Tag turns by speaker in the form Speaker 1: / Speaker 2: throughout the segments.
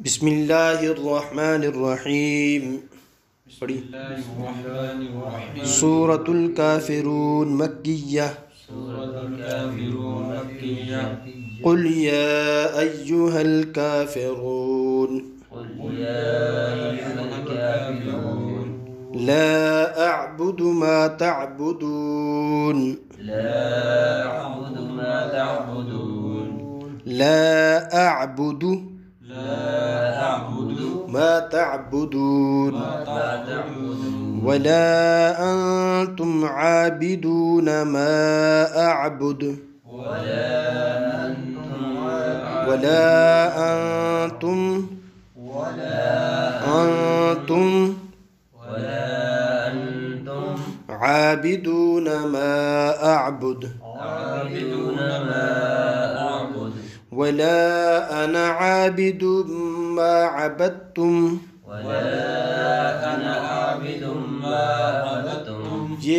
Speaker 1: बिस्मिल्लाहिर्रहमानिर्रहीम। पढ़ी। सूरतुल काफिरून मक्किय्या। कुल या अय्युहल काफिरून ला अअबुदु मा तअबुदून ला अअबुदु मा तअबुदून वला अंतुम आबिदून मा अअबुद वला अंतुम आबिदून मा अअबुद वला अना आबिदुम मा अबदतुम। ये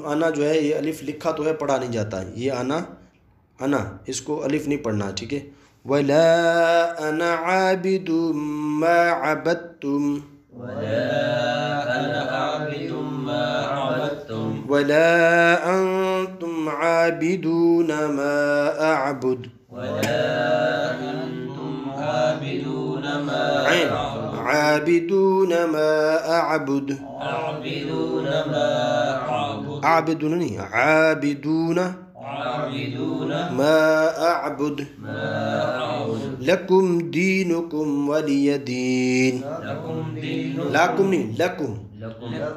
Speaker 1: अना जो है, ये अलिफ लिखा तो है, पढ़ा नहीं जाता है। ये अना इसको अलिफ नहीं पढ़ना, ठीक है। वला अना आबिदुम मा अबदतुम वला अंतुम आबिदून मा अअबुद आबिदून मा अअबुद आबिदून नहीं, आबिदून मा अअबुद लकुम दीनुकुम वलिय दीन। लाकुम नहीं, लकुम।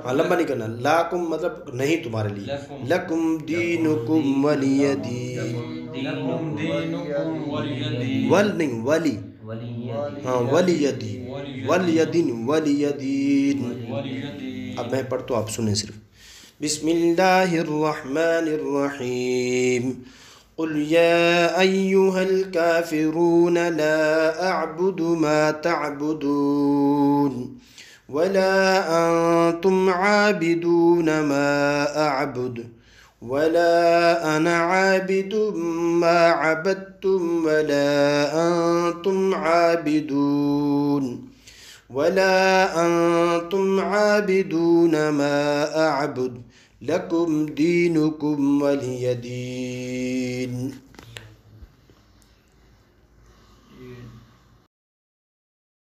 Speaker 1: हाँ, लंबा नहीं करना। लाकुम मतलब नहीं, तुम्हारे लिए। लकुम दीनुकुम वलिय दीन। वल नहीं, वली। हाँ, वलिय दीन, वलिय दीन, वलिय दीन। अब मैं पढ़ तो आप सुने सिर्फ। बिस्मिल्लाहिर्रहमानिर्रहीम। कुल या अय्युहल काफिरून ला अअबुदु मा तअबुदून वला अंतुम आबिदून मा अअबुद वला अना आबिदुम मा अबदतुम वला अंतुम आबिदून वला अंतुम आबिदून मा अअबुद लकुम दीनुकुम वलिय दीन।